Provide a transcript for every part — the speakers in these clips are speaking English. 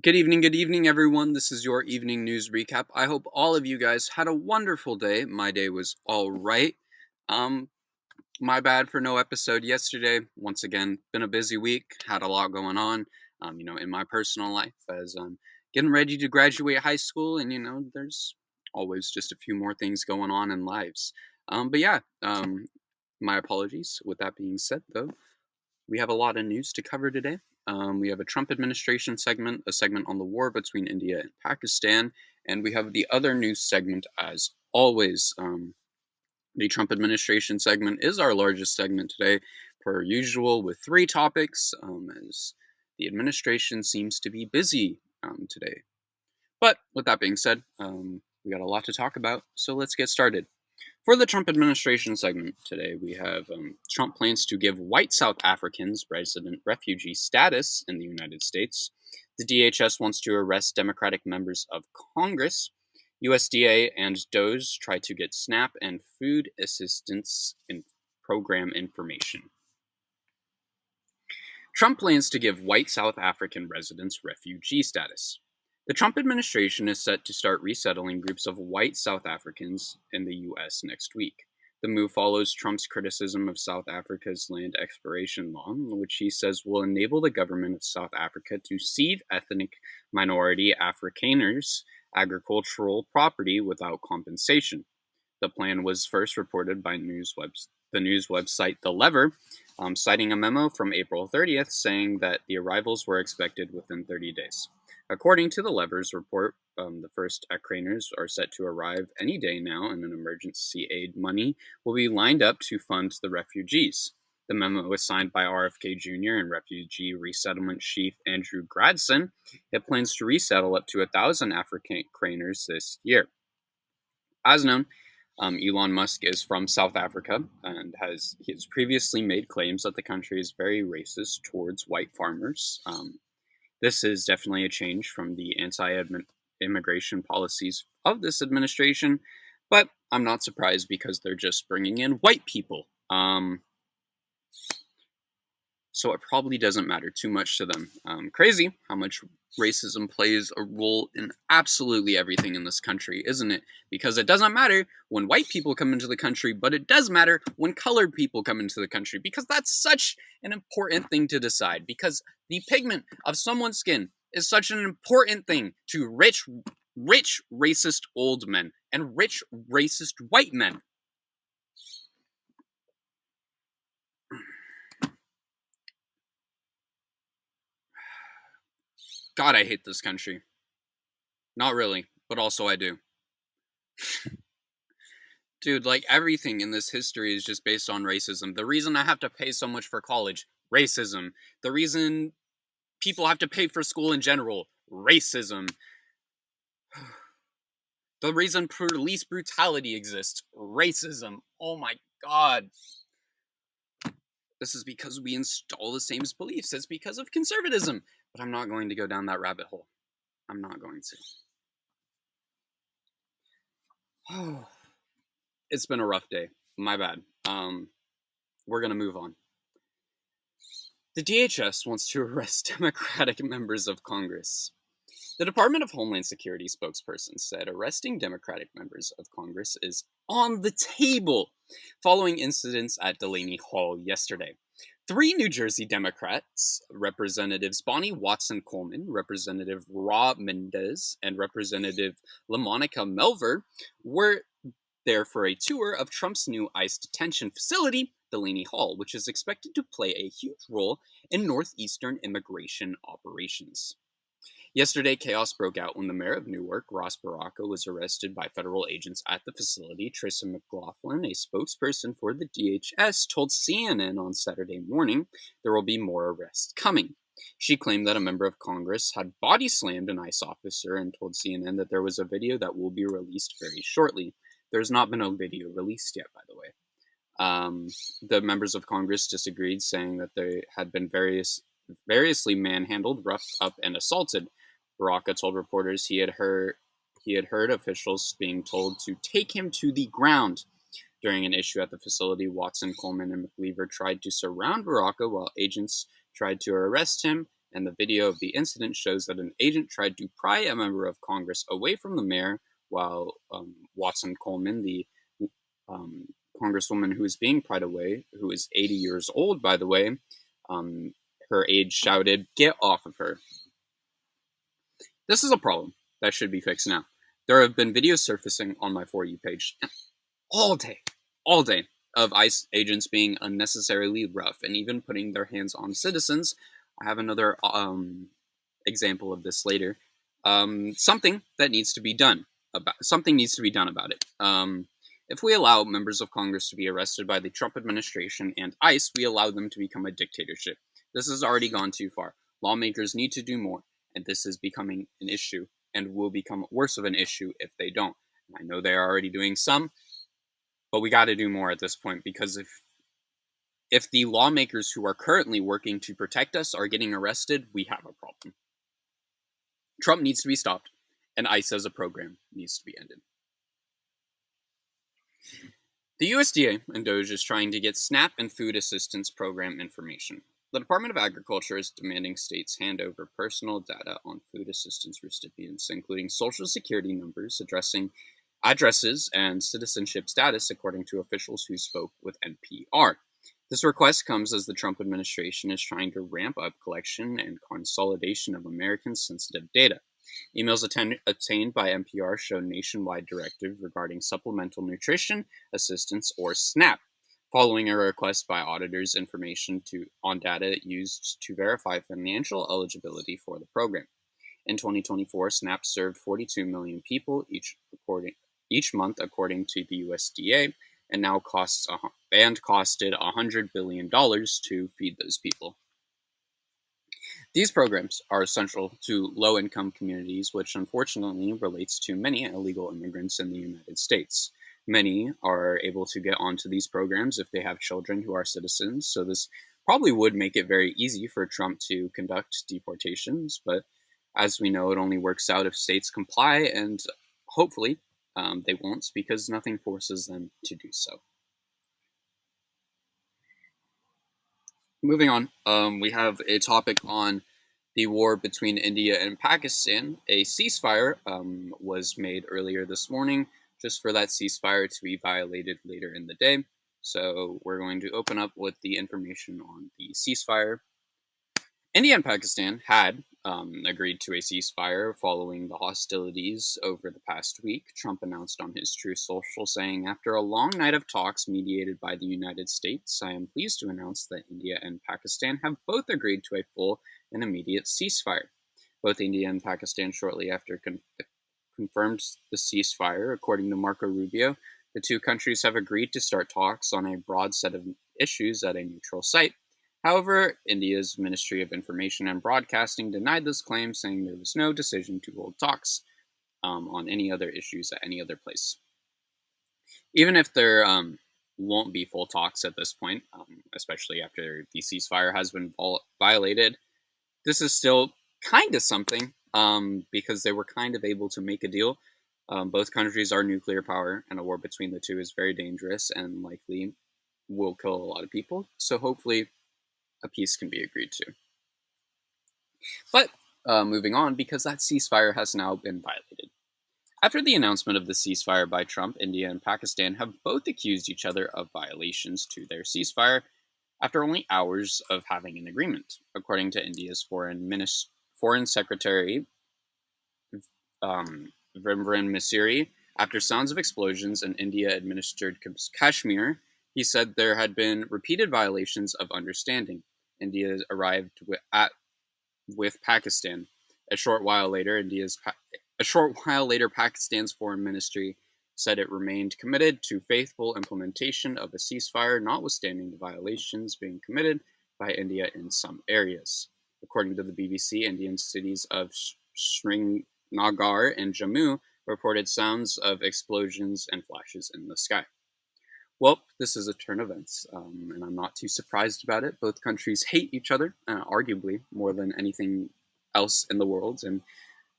Good evening, everyone. This is your evening news recap. I hope all of you guys had a wonderful day. My day was all right. Um, my bad for no episode yesterday. Once again, been a busy week. Had a lot going on. In my personal life as getting ready to graduate high school, and there's always just a few more things going on in lives. But yeah, my apologies. With that being said, though, we have a lot of news to cover today. We have a Trump administration segment, a segment on the war between India and Pakistan, and we have the other news segment as always. The Trump administration segment is our largest segment today, per usual, with three topics, as the administration seems to be busy today. But with that being said, we got a lot to talk about, so let's get started. For the Trump administration segment today, we have Trump plans to give white South Africans resident refugee status in the United States. The DHS wants to arrest Democratic members of Congress. USDA and DOJ try to get SNAP and food assistance in program information. Trump plans to give white South African residents refugee status. The Trump administration is set to start resettling groups of white South Africans in the U.S. next week. The move follows Trump's criticism of South Africa's land exploration law, which he says will enable the government of South Africa to cede ethnic minority Afrikaners' agricultural property without compensation. The plan was first reported by the news website The Lever, citing a memo from April 30th saying that the arrivals were expected within 30 days. According to The Lever's report, the first Ukrainers are set to arrive any day now, and an emergency aid money will be lined up to fund the refugees. The memo was signed by RFK Jr. and refugee resettlement chief Andrew Gradson. It plans to resettle up to 1,000 Afrikaners this year. As known, Elon Musk is from South Africa and he has previously made claims that the country is very racist towards white farmers. This is definitely a change from the anti-immigration policies of this administration, but I'm not surprised because they're just bringing in white people. So it probably doesn't matter too much to them. Crazy how much racism plays a role in absolutely everything in this country, isn't it? Because it doesn't matter when white people come into the country, but it does matter when colored people come into the country, because that's such an important thing to decide. Because the pigment of someone's skin is such an important thing to rich racist old men and rich racist white men. God, I hate this country. Not really, but also I do. Dude, like everything in this history is just based on racism. The reason I have to pay so much for college, racism. The reason people have to pay for school in general, racism. The reason police brutality exists, racism. Oh my god. This is because we install the same beliefs. It's because of conservatism. But I'm not going to go down that rabbit hole. I'm not going to. It's been a rough day. My bad. We're gonna move on. The DHS wants to arrest Democratic members of Congress. The Department of Homeland Security spokesperson said arresting Democratic members of Congress is on the table following incidents at Delaney Hall yesterday. Three New Jersey Democrats, Representatives Bonnie Watson Coleman, Representative Ra Mendez, and Representative LaMonica Melver, were there for a tour of Trump's new ICE detention facility, Delaney Hall, which is expected to play a huge role in northeastern immigration operations. Yesterday, chaos broke out when the mayor of Newark, Ross Baraka, was arrested by federal agents at the facility. Tracy McLaughlin, a spokesperson for the DHS, told CNN on Saturday morning there will be more arrests coming. She claimed that a member of Congress had body slammed an ICE officer and told CNN that there was a video that will be released very shortly. There's not been a video released yet, by the way. The members of Congress disagreed, saying that they had been variously manhandled, roughed up, and assaulted. Baraka told reporters he had heard officials being told to take him to the ground. During an issue at the facility, Watson, Coleman, and McLeaver tried to surround Baraka while agents tried to arrest him and the video of the incident shows that an agent tried to pry a member of Congress away from the mayor while Watson Coleman, the um, congresswoman who is being pried away, who is 80 years old, by the way, her aide shouted, "Get off of her." This is a problem that should be fixed now. There have been videos surfacing on my For You page all day, of ICE agents being unnecessarily rough and even putting their hands on citizens. I have another example of this later. Something needs to be done about it. If we allow members of Congress to be arrested by the Trump administration and ICE, we allow them to become a dictatorship. This has already gone too far. Lawmakers need to do more, and this is becoming an issue and will become worse of an issue if they don't. I know they're already doing some, but we got to do more at this point, because if the lawmakers who are currently working to protect us are getting arrested, we have a problem. Trump needs to be stopped, and ICE as a program needs to be ended. The USDA and DOGE is trying to get SNAP and food assistance program information. The Department of Agriculture is demanding states hand over personal data on food assistance recipients, including social security numbers, addresses, and citizenship status, according to officials who spoke with NPR. This request comes as the Trump administration is trying to ramp up collection and consolidation of Americans' sensitive data. Emails obtained by NPR show nationwide directive regarding supplemental nutrition assistance, or SNAP, following a request by auditors information on data used to verify financial eligibility for the program. In 2024, SNAP served 42 million people each month, according to the USDA, and now costed $100 billion to feed those people. These programs are essential to low-income communities, which unfortunately relates to many illegal immigrants in the United States. Many are able to get onto these programs if they have children who are citizens, so this probably would make it very easy for Trump to conduct deportations, but as we know, it only works out if states comply, and hopefully they won't, because nothing forces them to do so. Moving on, we have a topic on the war between India and Pakistan. A ceasefire was made earlier this morning, just for that ceasefire to be violated later in the day. So we're going to open up with the information on the ceasefire. India and Pakistan had agreed to a ceasefire following the hostilities over the past week. Trump announced on his Truth Social, saying, "After a long night of talks mediated by the United States, I am pleased to announce that India and Pakistan have both agreed to a full and immediate ceasefire." Both India and Pakistan shortly after confirmed the ceasefire. According to Marco Rubio, the two countries have agreed to start talks on a broad set of issues at a neutral site. However, India's Ministry of Information and Broadcasting denied this claim, saying there was no decision to hold talks on any other issues at any other place. Even if there won't be full talks at this point, especially after the ceasefire has been violated, this is still kind of something, because they were kind of able to make a deal. Both countries are nuclear power, and a war between the two is very dangerous and likely will kill a lot of people. So hopefully a peace can be agreed to. But moving on, because that ceasefire has now been violated. After the announcement of the ceasefire by Trump, India and Pakistan have both accused each other of violations to their ceasefire after only hours of having an agreement. According to India's Foreign Secretary Vimran Misri, after sounds of explosions in India-administered Kashmir, he said there had been repeated violations of understanding. India arrived with Pakistan. A short while later, Pakistan's foreign ministry said it remained committed to faithful implementation of a ceasefire, notwithstanding the violations being committed by India in some areas. According to the BBC, Indian cities of Srinagar and Jammu reported sounds of explosions and flashes in the sky. Well, this is a turn of events, and I'm not too surprised about it. Both countries hate each other, arguably, more than anything else in the world, and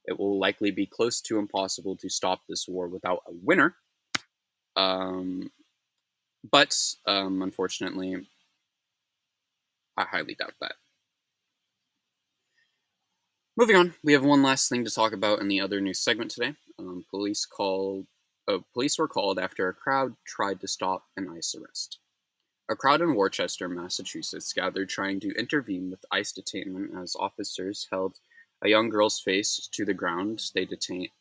it will likely be close to impossible to stop this war without a winner. But unfortunately, I highly doubt that. Moving on, we have one last thing to talk about in the other news segment today. Police were called after a crowd tried to stop an ICE arrest. A crowd in Worcester, Massachusetts, gathered trying to intervene with ICE detainment as officers held a young girl's face to the ground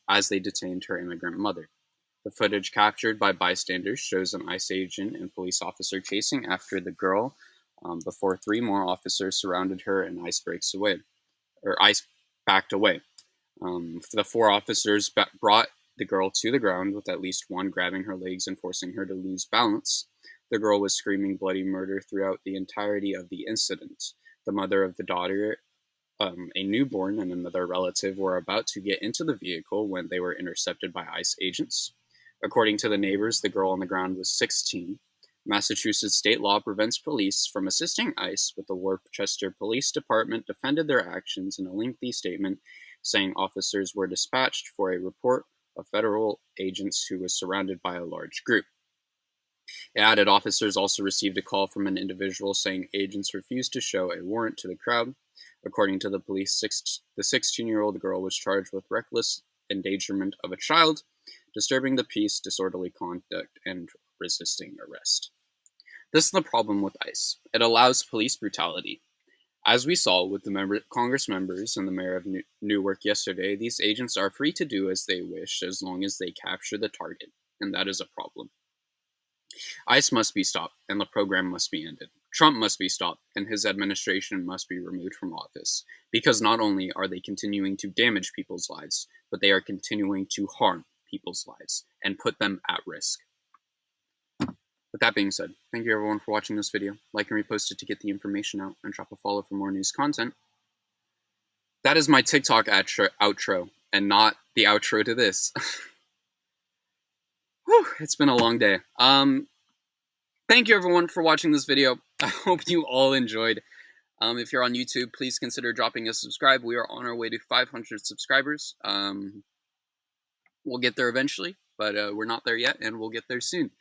as they detained her immigrant mother. The footage captured by bystanders shows an ICE agent and police officer chasing after the girl before three more officers surrounded her and ICE backed away. The four officers brought the girl to the ground, with at least one grabbing her legs and forcing her to lose balance. The girl was screaming bloody murder throughout the entirety of the incident. The mother of the daughter, a newborn, and another relative were about to get into the vehicle when they were intercepted by ICE agents. According to the neighbors, the girl on the ground was 16. Massachusetts state law prevents police from assisting ICE, but the Worcester Police Department defended their actions in a lengthy statement, saying officers were dispatched for a report of federal agents who was surrounded by a large group. It added officers also received a call from an individual saying agents refused to show a warrant to the crowd. According to the police, the 16-year-old girl was charged with reckless endangerment of a child, disturbing the peace, disorderly conduct, and resisting arrest. This is the problem with ICE. It allows police brutality. As we saw with the Congress members and the mayor of Newark yesterday, these agents are free to do as they wish as long as they capture the target, and that is a problem. ICE must be stopped, and the program must be ended. Trump must be stopped, and his administration must be removed from office, because not only are they continuing to damage people's lives, but they are continuing to harm people's lives and put them at risk. With that being said, thank you everyone for watching this video. Like and repost it to get the information out, and drop a follow for more news content. That is my TikTok outro, and not the outro to this. Whew, it's been a long day. Thank you everyone for watching this video. I hope you all enjoyed. If you're on YouTube, please consider dropping a subscribe. We are on our way to 500 subscribers. We'll get there eventually, but we're not there yet, and we'll get there soon.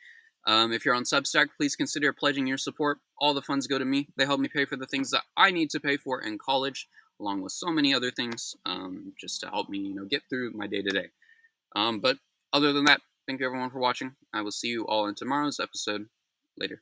If you're on Substack, please consider pledging your support. All the funds go to me. They help me pay for the things that I need to pay for in college, along with so many other things, just to help me, get through my day-to-day. But other than that, thank you everyone for watching. I will see you all in tomorrow's episode. Later.